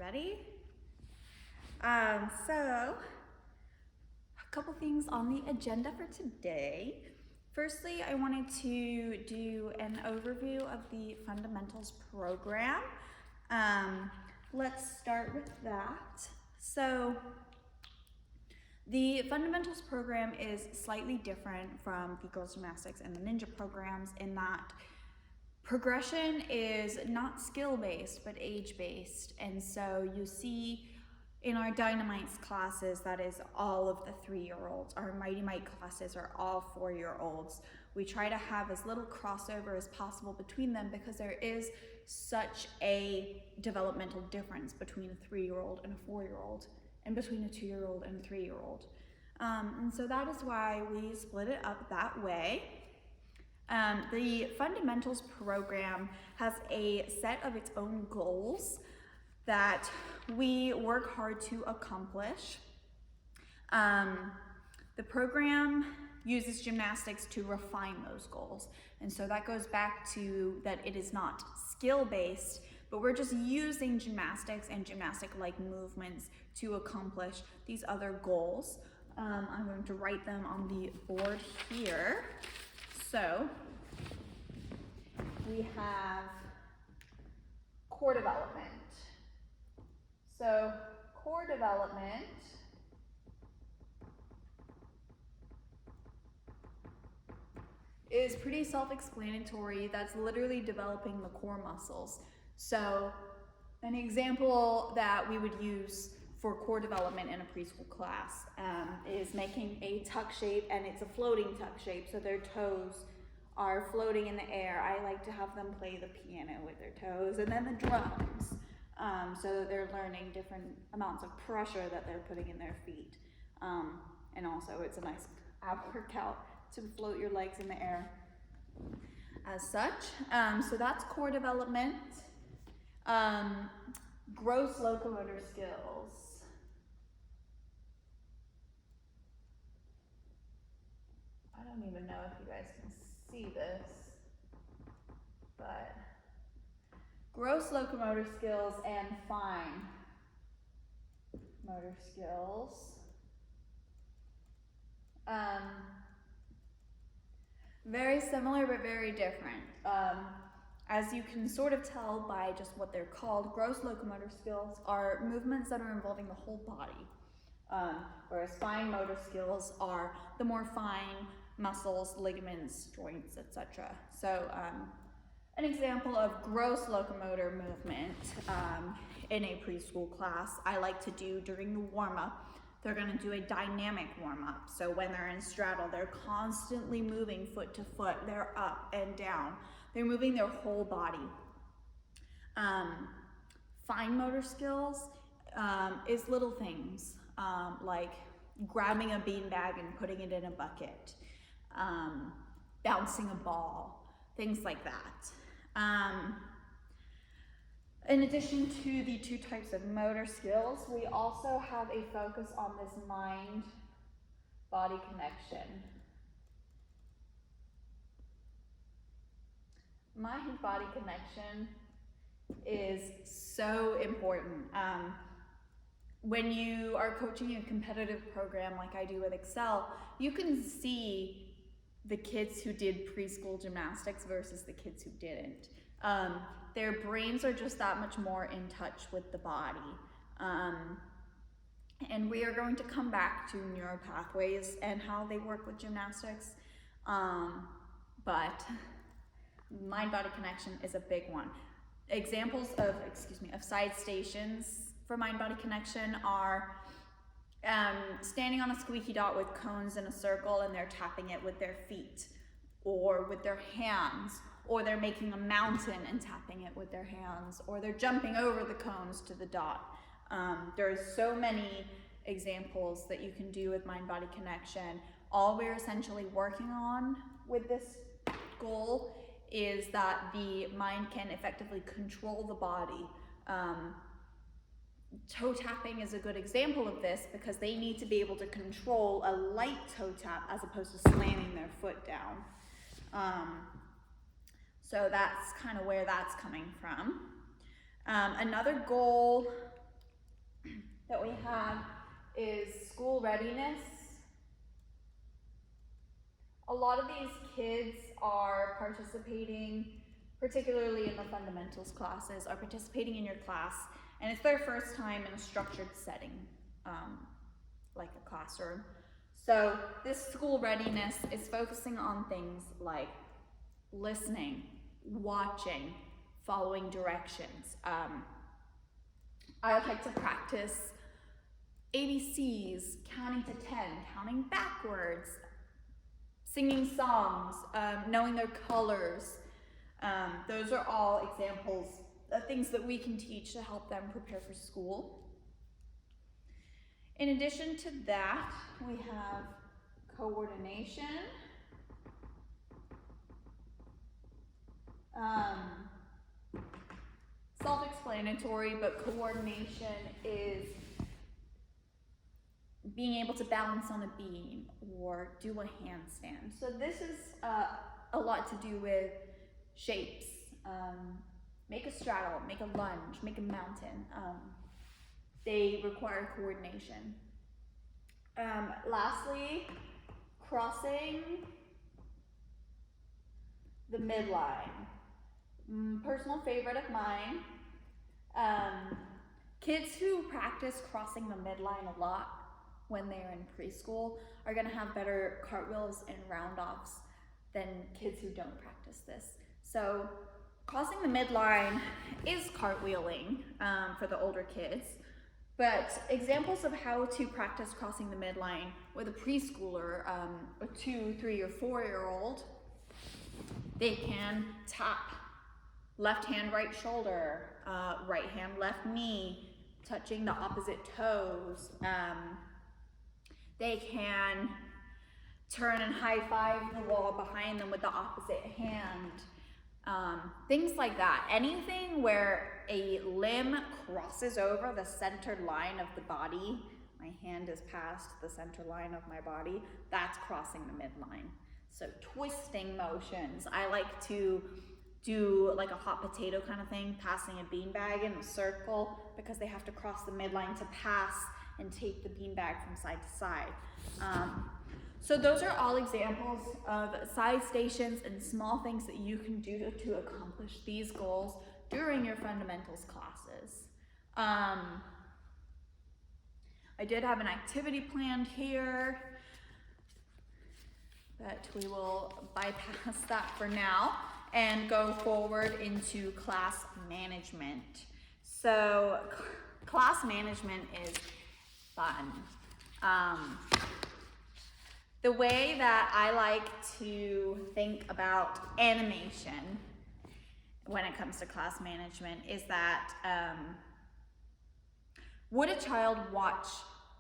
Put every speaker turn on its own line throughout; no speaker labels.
ready? So, a couple things on the agenda for today. Firstly, I wanted to do an overview of the fundamentals program. Let's start with that. So, the fundamentals program is slightly different from the girls gymnastics and the ninja programs in that progression is not skill-based, but age-based. And so you see in our Dynamites classes, that is all of the 3-year-olds. Our Mighty Might classes are all 4-year-olds. We try to have as little crossover as possible between them because there is such a developmental difference between a 3-year-old and a 4-year-old, and between a 2-year-old and a 3-year-old. And so that is why we split it up that way. The fundamentals program has a set of its own goals that we work hard to accomplish. The program uses gymnastics to refine those goals. And so that goes back to that it is not skill-based, but we're just using gymnastics and gymnastic-like movements to accomplish these other goals. I'm going to write them on the board here. So we have core development. So core development is pretty self-explanatory. That's literally developing the core muscles. So an example that we would use for core development in a preschool class is making a tuck shape, and it's a floating tuck shape, so their toes are floating in the air. I like to have them play the piano with their toes, and then the drums, so that they're learning different amounts of pressure that they're putting in their feet. And also it's a nice ab workout to float your legs in the air as such. So that's core development. Gross locomotor skills. I don't even know if you guys can see this, but gross locomotor skills and fine motor skills. Very similar but very different. As you can sort of tell by just what they're called, gross locomotor skills are movements that are involving the whole body, whereas fine motor skills are the more fine muscles, ligaments, joints, etc. So an example of gross locomotor movement in a preschool class I like to do during the warm-up. They're going to do a dynamic warm-up. So when they're in straddle, they're constantly moving foot to foot. They're up and down. They're moving their whole body. Fine motor skills is little things like grabbing a beanbag and putting it in a bucket, bouncing a ball, things like that. In addition to the 2 types of motor skills, we also have a focus on this mind-body connection. Mind-body connection is so important. When you are coaching a competitive program like I do with Excel, you can see the kids who did preschool gymnastics versus the kids who didn't. Their brains are just that much more in touch with the body. And we are going to come back to neural pathways and how they work with gymnastics. But mind-body connection is a big one. Examples of, side stations for mind-body connection are standing on a squeaky dot with cones in a circle and they're tapping it with their feet or with their hands, or they're making a mountain and tapping it with their hands, or they're jumping over the cones to the dot. There's so many examples that you can do with mind-body connection. All we're essentially working on with this goal is that the mind can effectively control the body. Toe tapping is a good example of this because they need to be able to control a light toe tap as opposed to slamming their foot down. So that's kind of where that's coming from. Another goal that we have is school readiness. A lot of these kids are participating, particularly in the fundamentals classes, are participating in your class, and it's their first time in a structured setting, like a classroom. So this school readiness is focusing on things like listening, watching, following directions. I like to practice ABCs, counting to 10, counting backwards, singing songs, knowing their colors. Those are all examples of things that we can teach to help them prepare for school. In addition to that, we have coordination. Self-explanatory, but coordination is being able to balance on a beam or do a handstand. So this is a lot to do with shapes. Make a straddle, make a lunge, make a mountain. They require coordination. Lastly, crossing the midline. Personal favorite of mine. Kids who practice crossing the midline a lot when they're in preschool are going to have better cartwheels and round-offs than kids who don't practice this. So crossing the midline is cartwheeling for the older kids, but examples of how to practice crossing the midline with a preschooler, a 2, 3, or 4-year-old, they can tap left hand, right shoulder, right hand, left knee, touching the opposite toes. They can turn and high-five the wall behind them with the opposite hand. Things like that. Anything where a limb crosses over the center line of the body, my hand is past the center line of my body, that's crossing the midline. So twisting motions. I like to do like a hot potato kind of thing, passing a beanbag in a circle because they have to cross the midline to pass and take the beanbag from side to side. So those are all examples of side stations and small things that you can do to accomplish these goals during your fundamentals classes. I did have an activity planned here, but we will bypass that for now and go forward into class management. So class management is fun. The way that I like to think about animation when it comes to class management is that would a child watch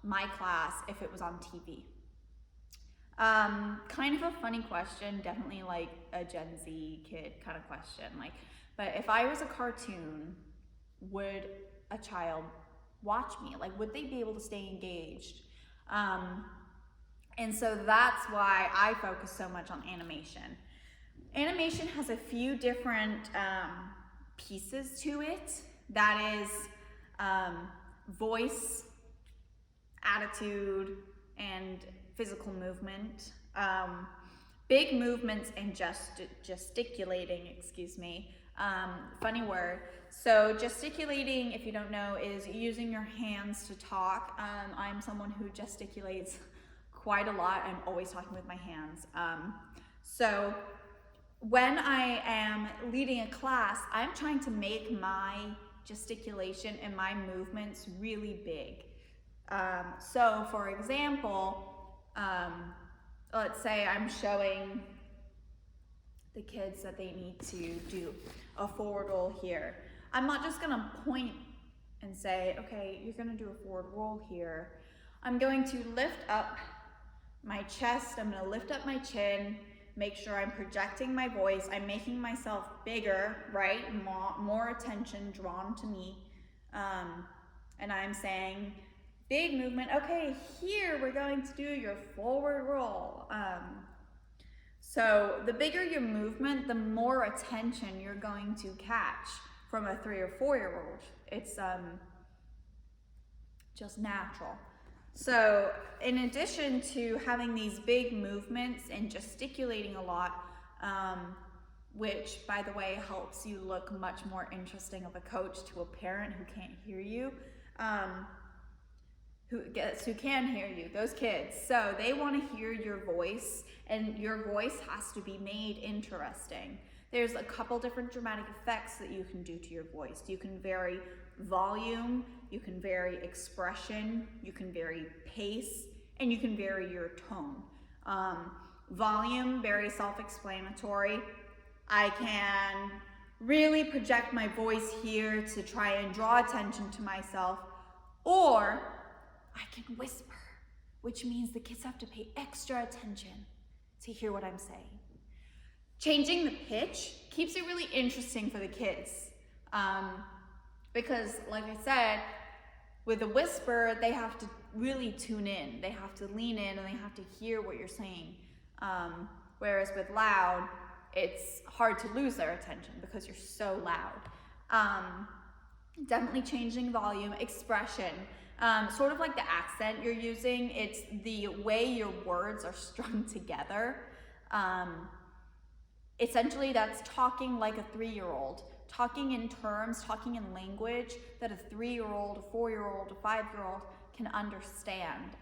my class if it was on TV? Kind of a funny question, definitely like a Gen Z kid kind of question. But if I was a cartoon, would a child watch me? Like, would they be able to stay engaged? And so that's why I focus so much on animation. Animation has a few different pieces to it. That is voice, attitude, and physical movement. Big movements and gesticulating, excuse me. Funny word. So gesticulating, if you don't know, is using your hands to talk. I'm someone who gesticulates quite a lot. I'm always talking with my hands. So when I am leading a class, I'm trying to make my gesticulation and my movements really big. So for example, let's say I'm showing the kids that they need to do a forward roll here. I'm not just gonna point and say, okay, you're gonna do a forward roll here. I'm going to lift up my chest, I'm gonna lift up my chin, make sure I'm projecting my voice, I'm making myself bigger, right? More attention drawn to me. And I'm saying, big movement, okay, here we're going to do your forward roll. So the bigger your movement, the more attention you're going to catch from a 3 or 4-year-old. just natural. So in addition to having these big movements and gesticulating a lot, which by the way helps you look much more interesting of a coach to a parent who can't hear you, who can hear you, those kids. So they want to hear your voice, and your voice has to be made interesting. There's a couple different dramatic effects that you can do to your voice. You can vary volume, you can vary expression, you can vary pace, and you can vary your tone. Volume, very self-explanatory. I can really project my voice here to try and draw attention to myself, or I can whisper, which means the kids have to pay extra attention to hear what I'm saying. Changing the pitch keeps it really interesting for the kids, because like I said, with a whisper, they have to really tune in. They have to lean in and they have to hear what you're saying. Whereas with loud, it's hard to lose their attention because you're so loud. Definitely changing volume, expression, sort of like the accent you're using. It's the way your words are strung together. Essentially, that's talking like a 3-year-old, talking in terms, talking in language that a 3-year-old, a 4-year-old, a 5-year-old can understand.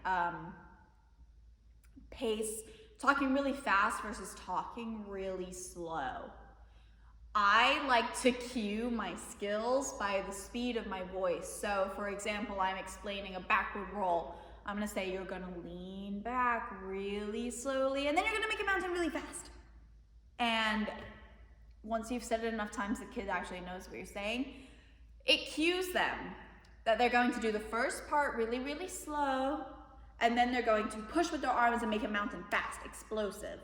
Pace, talking really fast versus talking really slow. I like to cue my skills by the speed of my voice. So for example, I'm explaining a backward roll. I'm gonna say you're gonna lean back really slowly, and then you're gonna make a mountain really fast. And once you've said it enough times, the kid actually knows what you're saying. It cues them that they're going to do the first part really, really slow, and then they're going to push with their arms and make a mountain fast, explosive.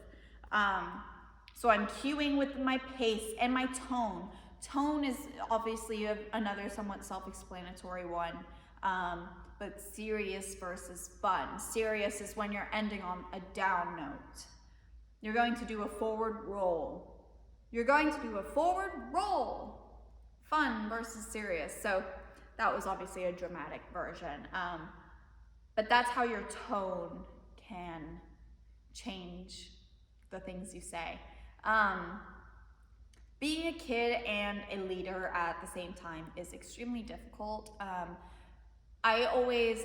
So I'm cueing with my pace and my tone. Tone is obviously another somewhat self-explanatory one, but serious versus fun. Serious is when you're ending on a down note. You're going to do a forward roll. You're going to do a forward roll. Fun versus serious. So that was obviously a dramatic version. But that's how your tone can change the things you say. Being a kid and a leader at the same time is extremely difficult. I always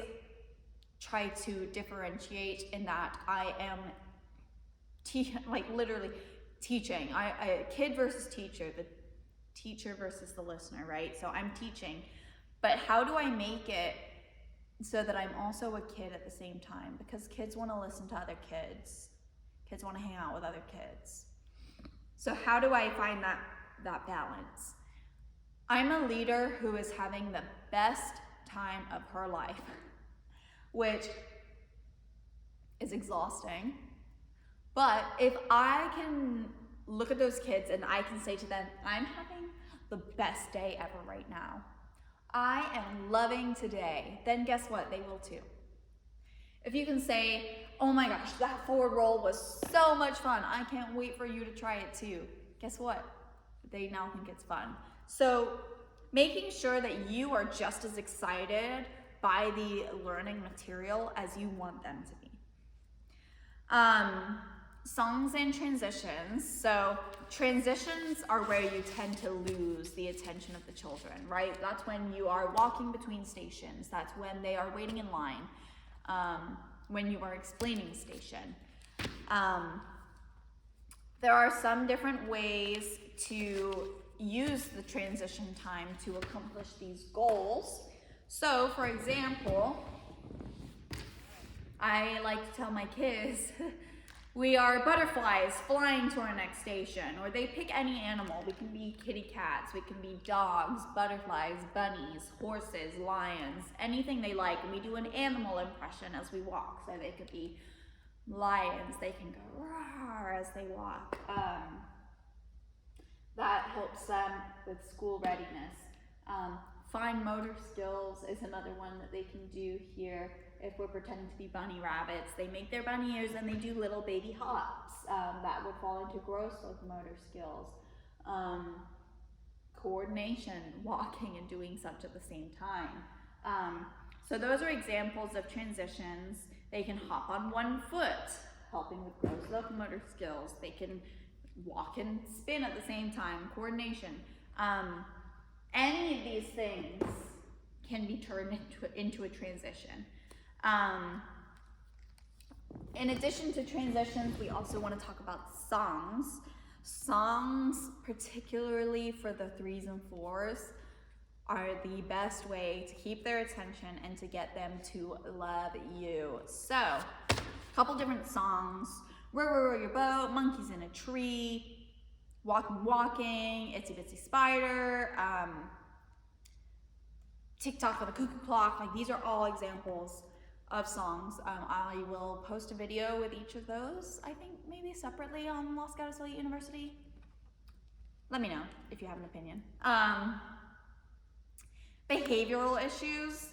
try to differentiate in that I am literally teaching. I kid versus teacher, the teacher versus the listener, right? So I'm teaching, but how do I make it so that I'm also a kid at the same time? Because kids want to listen to other kids. Kids want to hang out with other kids. So how do I find that balance? I'm a leader who is having the best time of her life, which is exhausting. But if I can look at those kids and I can say to them, I'm having the best day ever right now. I am loving today. Then guess what? They will too. If you can say, oh my gosh, that forward roll was so much fun. I can't wait for you to try it too. Guess what? They now think it's fun. So making sure that you are just as excited by the learning material as you want them to be. Songs and transitions. So transitions are where you tend to lose the attention of the children, right? That's when you are walking between stations. That's when they are waiting in line. When you are explaining a station. There are some different ways to use the transition time to accomplish these goals. So, for example, I like to tell my kids, we are butterflies flying to our next station, or they pick any animal. We can be kitty cats, we can be dogs, butterflies, bunnies, horses, lions, anything they like. And we do an animal impression as we walk. So they could be lions, they can go roar as they walk. That helps them with school readiness. Fine motor skills is another one that they can do here. If we're pretending to be bunny rabbits, they make their bunny ears and they do little baby hops. That would fall into gross locomotor skills. Coordination, walking and doing such at the same time. So those are examples of transitions. They can hop on one foot, helping with gross locomotor skills. They can walk and spin at the same time, coordination. Any of these things can be turned into a transition. In addition to transitions, we also want to talk about songs. Songs, particularly for the 3s and 4s, are the best way to keep their attention and to get them to love you. So, a couple different songs. Row, row, row your boat, monkeys in a tree, walking, walking, itsy bitsy spider, tick tock of the cuckoo clock. Like, these are all examples of songs. I will post a video with each of those, I think maybe separately on Los Gatos Elite University. Let me know if you have an opinion. Behavioral issues.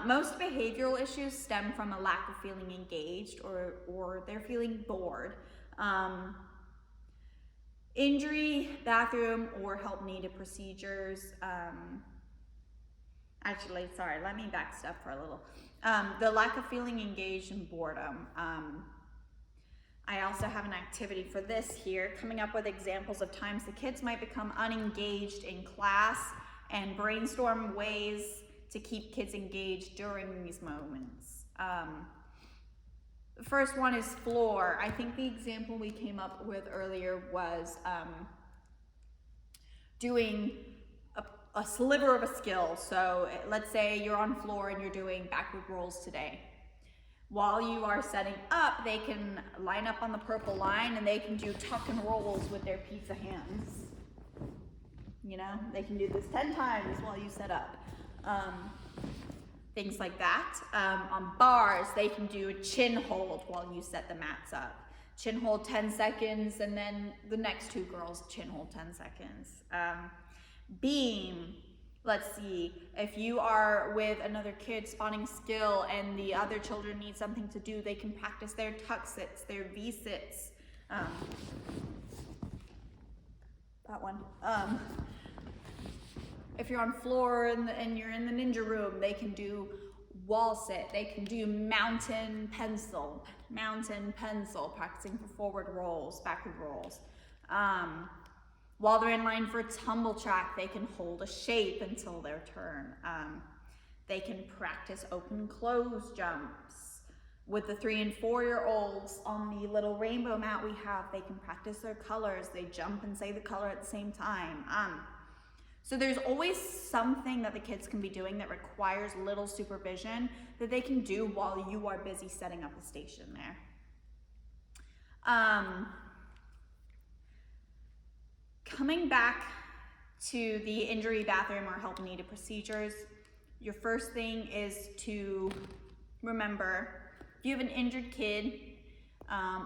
Most behavioral issues stem from a lack of feeling engaged or they're feeling bored. Injury, bathroom, or help needed procedures. Actually, sorry, let me back step for a little. The lack of feeling engaged and boredom. I also have an activity for this here, coming up with examples of times the kids might become unengaged in class and brainstorm ways to keep kids engaged during these moments. The first one is floor. I think the example we came up with earlier was doing a sliver of a skill. So let's say you're on floor and you're doing backward rolls today. While you are setting up, they can line up on the purple line and they can do tuck and rolls with their pizza hands. You know, they can do this 10 times while you set up. Things like that. On bars, they can do a chin hold while you set the mats up. Chin hold 10 seconds and then the next 2 girls chin hold 10 seconds. Beam, let's see, if you are with another kid spotting a skill and the other children need something to do, they can practice their tuck sits, their V sits. That one. If you're on floor and you're in the ninja room, they can do wall sit, they can do mountain pencil, practicing for forward rolls, backward rolls. While they're in line for tumble track, they can hold a shape until their turn. They can practice open close jumps. With the 3 and 4-year-olds on the little rainbow mat we have, they can practice their colors. They jump and say the color at the same time. So there's always something that the kids can be doing that requires little supervision that they can do while you are busy setting up the station there. Coming back to the injury, bathroom, or help needed procedures, your first thing is to remember, if you have an injured kid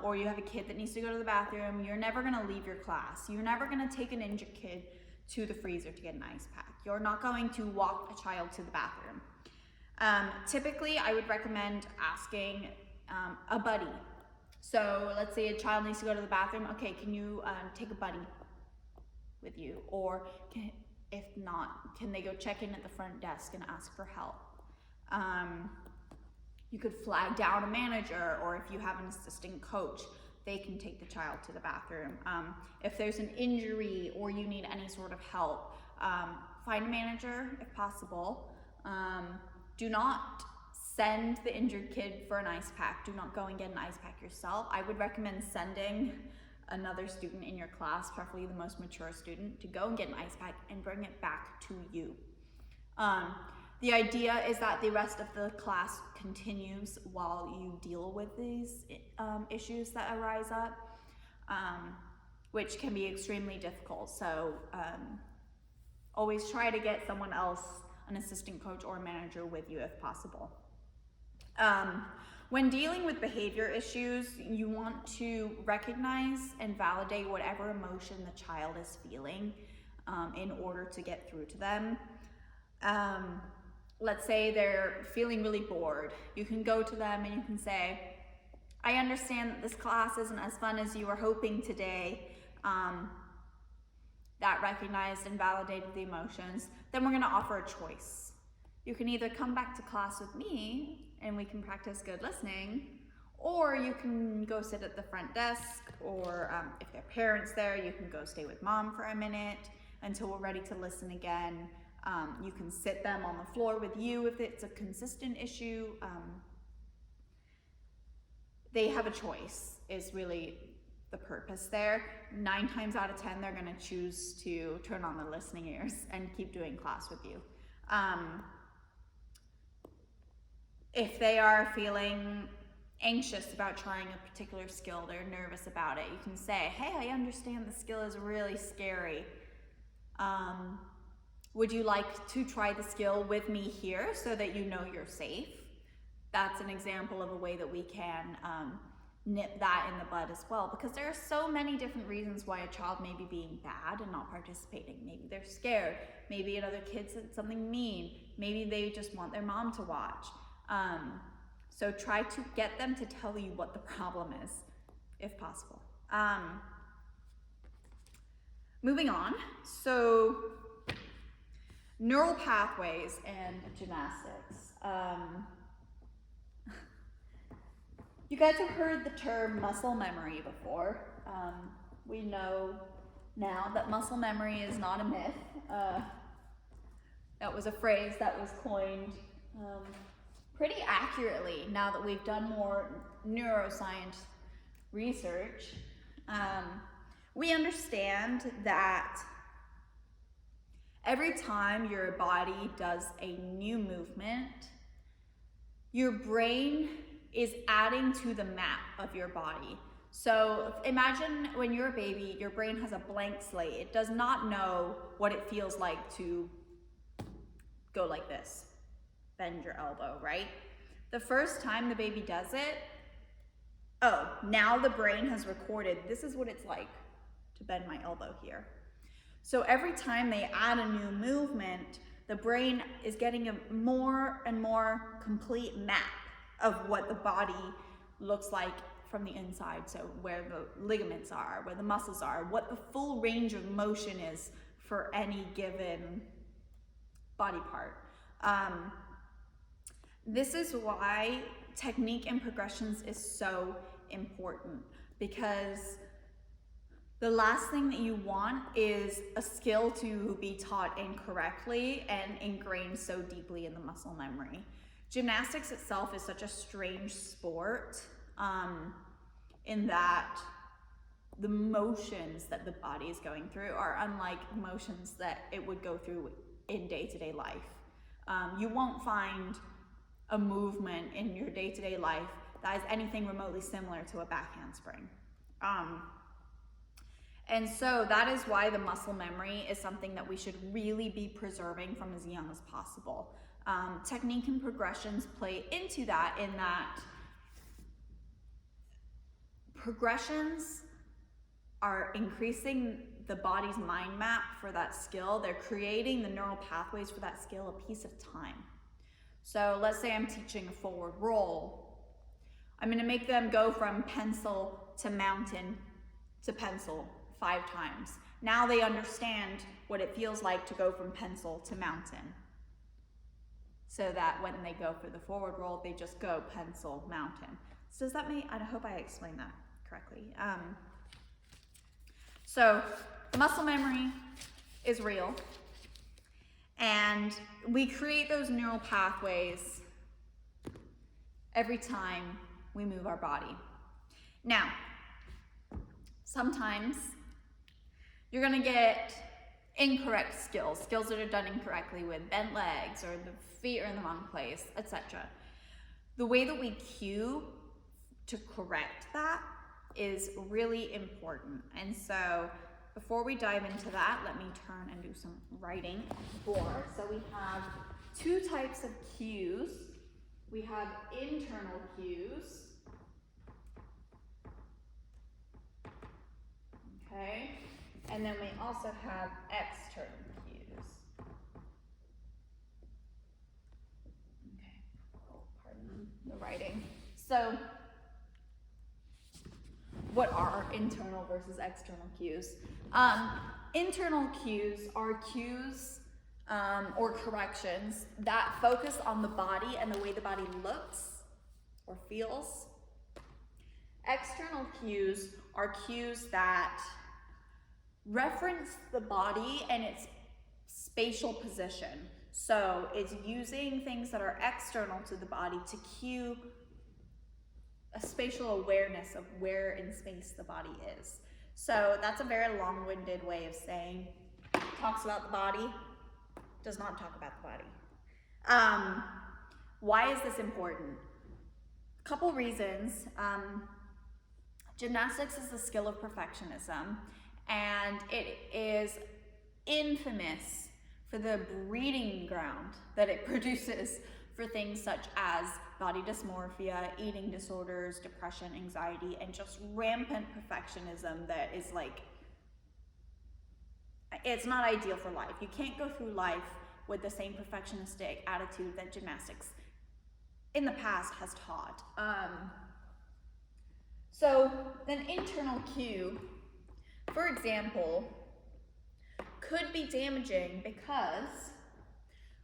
or you have a kid that needs to go to the bathroom, you're never gonna leave your class. You're never gonna take an injured kid to the freezer to get an ice pack. You're not going to walk a child to the bathroom. Typically, I would recommend asking a buddy. So let's say a child needs to go to the bathroom. Okay, can you take a buddy with you? Or if not, can they go check in at the front desk and ask for help? You could flag down a manager, or if you have an assistant coach, they can take the child to the bathroom. If there's an injury or you need any sort of help, find a manager if possible. Do not send the injured kid for an ice pack. Do not go and get an ice pack yourself. I would recommend sending another student in your class, preferably the most mature student, to go and get an ice pack and bring it back to you. The idea is that the rest of the class continues while you deal with these issues that arise up, which can be extremely difficult. So always try to get someone else, an assistant coach or manager, with you if possible. When dealing with behavior issues, you want to recognize and validate whatever emotion the child is feeling in order to get through to them. Let's say they're feeling really bored. You can go to them and you can say, I understand that this class isn't as fun as you were hoping today. That recognized and validated the emotions. Then we're gonna offer a choice. You can either come back to class with me and we can practice good listening, or you can go sit at the front desk, or if there are parents there, you can go stay with mom for a minute until we're ready to listen again. You can sit them on the floor with you if it's a consistent issue. They have a choice is really the purpose there. 9 times out of 10, they're gonna choose to turn on the listening ears and keep doing class with you. If they are feeling anxious about trying a particular skill, they're nervous about it, you can say, hey, I understand the skill is really scary. Would you like to try the skill with me here so that you know you're safe? That's an example of a way that we can nip that in the bud as well, because there are so many different reasons why a child may be being bad and not participating. Maybe they're scared, maybe another kid said something mean, maybe they just want their mom to watch. So try to get them to tell you what the problem is, if possible. Moving on, so neural pathways and gymnastics. You guys have heard the term muscle memory before. We know now that muscle memory is not a myth. That was a phrase that was coined pretty accurately now that we've done more neuroscience research. We understand that every time your body does a new movement, your brain is adding to the map of your body. So imagine when you're a baby, your brain has a blank slate. It does not know what it feels like to go like this, bend your elbow, right? The first time the baby does it, oh, now the brain has recorded, this is what it's like to bend my elbow here. So every time they add a new movement, the brain is getting a more and more complete map of what the body looks like from the inside. So where the ligaments are, where the muscles are, what the full range of motion is for any given body part. This is why technique and progressions is so important, because the last thing that you want is a skill to be taught incorrectly and ingrained so deeply in the muscle memory. Gymnastics itself is such a strange sport in that the motions that the body is going through are unlike motions that it would go through in day-to-day life. You won't find a movement in your day-to-day life that is anything remotely similar to a back handspring. And so that is why the muscle memory is something that we should really be preserving from as young as possible. Technique and progressions play into that, in that progressions are increasing the body's mind map for that skill. They're creating the neural pathways for that skill a piece of time. So let's say I'm teaching a forward roll. I'm going to make them go from pencil to mountain to pencil 5 times. Now they understand what it feels like to go from pencil to mountain, so that when they go for the forward roll, they just go pencil, mountain. So does that mean, I hope I explained that correctly. So muscle memory is real, and we create those neural pathways every time we move our body. Now, sometimes you're gonna get incorrect skills that are done incorrectly, with bent legs or the feet are in the wrong place, etc. The way that we cue to correct that is really important. And so before we dive into that, let me turn and do some writing for. So we have 2 types of cues. We have internal cues. Okay. And then we also have external cues. Okay. Oh, pardon the writing. So what are internal versus external cues? Internal cues are cues or corrections that focus on the body and the way the body looks or feels. External cues are cues that reference the body and its spatial position. So it's using things that are external to the body to cue a spatial awareness of where in space the body is. So that's a very long-winded way of saying, talks about the body, does not talk about the body. Why is this important? A couple reasons. Gymnastics is the skill of perfectionism, and it is infamous for the breeding ground that it produces for things such as body dysmorphia, eating disorders, depression, anxiety, and just rampant perfectionism that is like, it's not ideal for life. You can't go through life with the same perfectionistic attitude that gymnastics in the past has taught. So an internal cue, for example, could be damaging because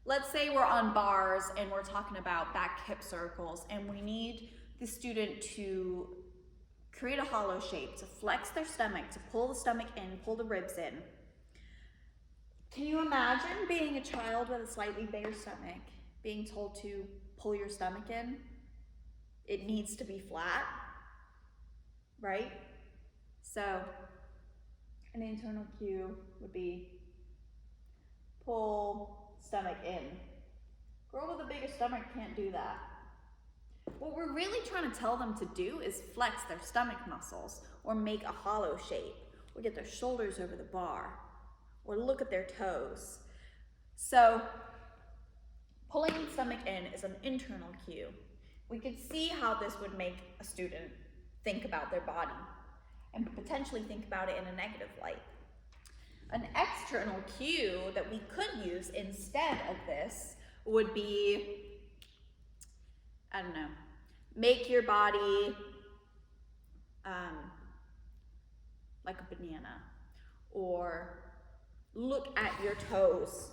let's say we're on bars and we're talking about back hip circles and we need the student to create a hollow shape, to flex their stomach, to pull the stomach in, pull the ribs in. Can you imagine being a child with a slightly bigger stomach, being told to pull your stomach in? It needs to be flat, right? So an internal cue would be pull stomach in. Girl with a bigger stomach can't do that. What we're really trying to tell them to do is flex their stomach muscles or make a hollow shape or get their shoulders over the bar or look at their toes. So pulling the stomach in is an internal cue. We could see how this would make a student think about their body and potentially think about it in a negative light. An external cue that we could use instead of this would be, I don't know, make your body like a banana, or look at your toes.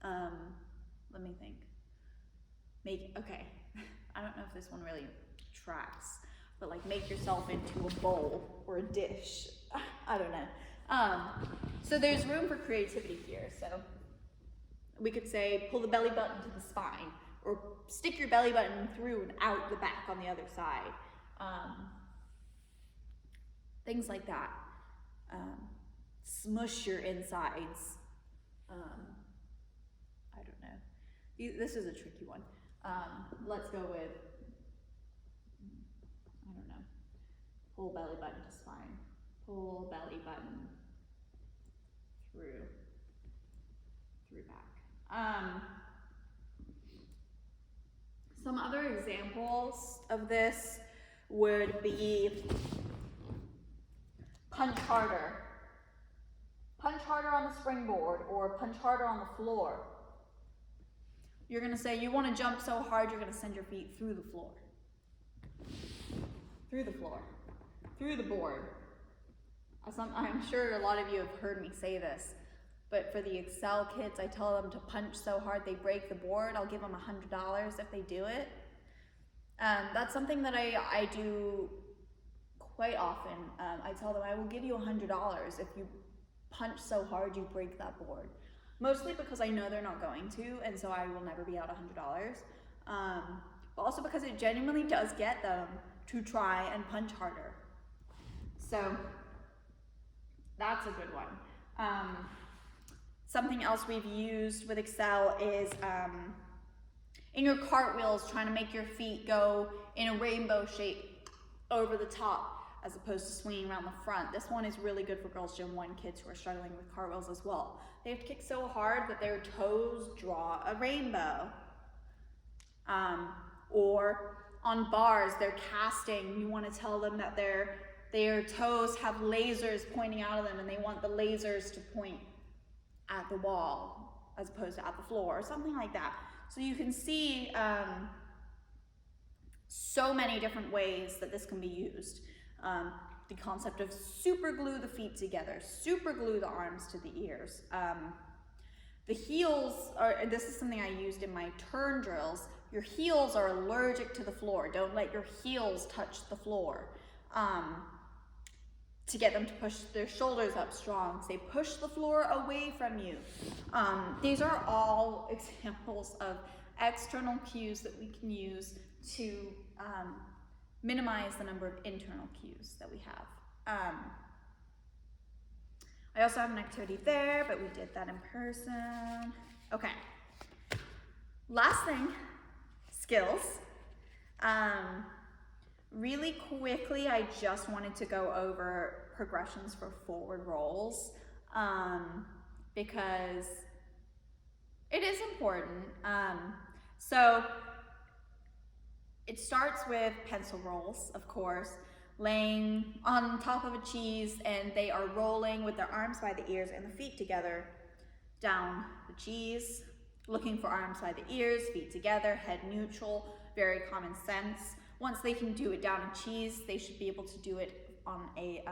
Let me think. Okay, I don't know if this one really tracks, but like make yourself into a bowl or a dish. I don't know. So there's room for creativity here. So we could say pull the belly button to the spine, or stick your belly button through and out the back on the other side. Things like that. Smush your insides. I don't know. This is a tricky one. Let's go with, I don't know, pull belly button to spine. Pull belly button through back. Some other examples of this would be punch harder. Punch harder on the springboard, or punch harder on the floor. You're gonna say you wanna jump so hard you're gonna send your feet through the floor. Through the floor. Through the board. I'm sure a lot of you have heard me say this, but for the Excel kids, I tell them to punch so hard they break the board. I'll give them $100 if they do it. That's something that I do quite often. I tell them I will give you $100 if you punch so hard you break that board. Mostly because I know they're not going to, and so I will never be out $100. But also because it genuinely does get them to try and punch harder. So that's a good one. Something else we've used with Excel is in your cartwheels, trying to make your feet go in a rainbow shape over the top as opposed to swinging around the front. This one is really good for Girls Gym 1 kids who are struggling with cartwheels as well. They have to kick so hard that their toes draw a rainbow. Or on bars, they're casting. You want to tell them that their toes have lasers pointing out of them, and they want the lasers to point at the wall as opposed to at the floor, or something like that. So you can see so many different ways that this can be used. the concept of super glue the feet together, super glue the arms to the ears. The heels are, this is something I used in my turn drills. Your heels are allergic to the floor. Don't let your heels touch the floor. To get them to push their shoulders up strong. Say push the floor away from you. These are all examples of external cues that we can use to minimize the number of internal cues that we have. I also have an activity there, but we did that in person. Okay. Last thing, skills. Really quickly, I just wanted to go over progressions for forward rolls because it is important. So it starts with pencil rolls, of course, laying on top of a cheese, and they are rolling with their arms by the ears and the feet together down the cheese, looking for arms by the ears, feet together, head neutral, very common sense. Once they can do it down a cheese, they should be able to do it on a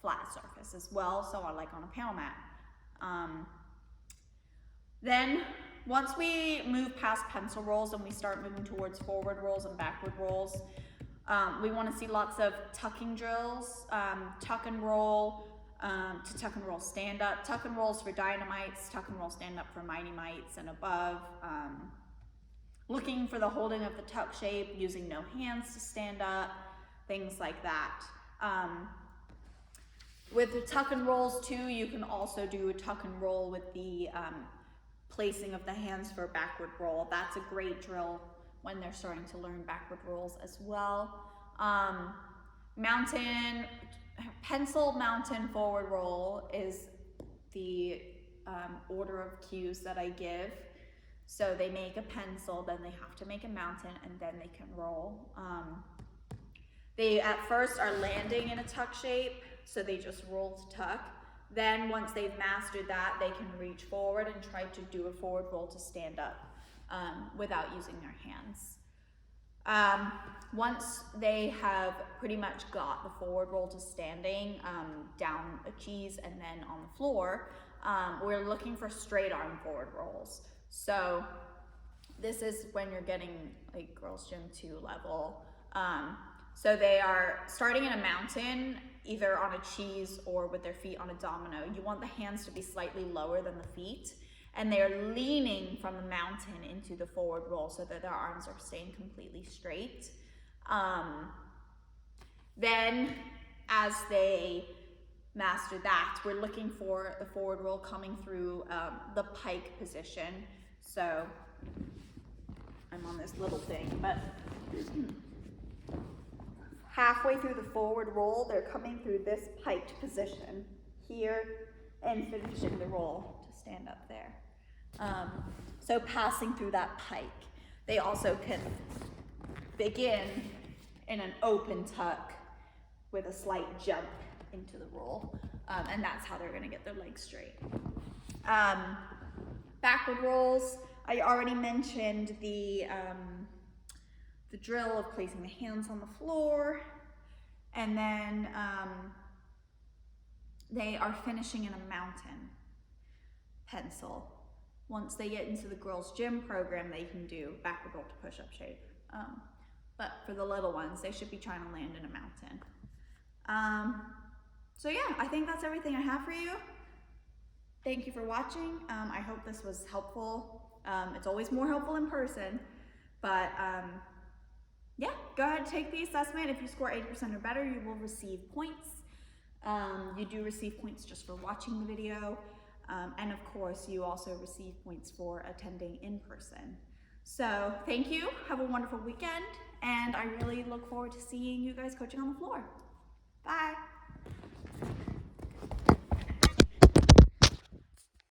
flat surface as well, so like on a panel mat. Then, once we move past pencil rolls and we start moving towards forward rolls and backward rolls, we want to see lots of tucking drills, tuck and roll, to tuck and roll stand up, tuck and rolls for dynamites, tuck and roll stand up for mighty mites and above, looking for the holding of the tuck shape, using no hands to stand up, things like that. With the tuck and rolls too, you can also do a tuck and roll with the placing of the hands for backward roll. That's a great drill when they're starting to learn backward rolls as well. Pencil mountain forward roll is the order of cues that I give. So they make a pencil, then they have to make a mountain, and then they can roll. They at first are landing in a tuck shape, so they just roll to tuck. Then once they've mastered that, they can reach forward and try to do a forward roll to stand up without using their hands. Once they have pretty much got the forward roll to standing down a cheese and then on the floor, we're looking for straight arm forward rolls. So this is when you're getting like Girls Gym 2 level. So they are starting in a mountain, either on a cheese or with their feet on a domino. You want the hands to be slightly lower than the feet, and they're leaning from the mountain into the forward roll so that their arms are staying completely straight. Then as they master that, we're looking for the forward roll coming through the pike position. So I'm on this little thing, but halfway through the forward roll, they're coming through this piked position here and finishing the roll to stand up there. So passing through that pike. They also can begin in an open tuck with a slight jump into the roll, and that's how they're gonna get their legs straight. Backward rolls, I already mentioned the drill of placing the hands on the floor, and then they are finishing in a mountain pencil. Once they get into the Girls Gym program, they can do backward roll to push-up shape. But for the little ones, they should be trying to land in a mountain. So yeah, I think that's everything I have for you. Thank you for watching. I hope this was helpful. It's always more helpful in person, but yeah, go ahead and take the assessment. If you score 80% or better, you will receive points. You do receive points just for watching the video. And of course, you also receive points for attending in person. So thank you, have a wonderful weekend, and I really look forward to seeing you guys coaching on the floor. Bye.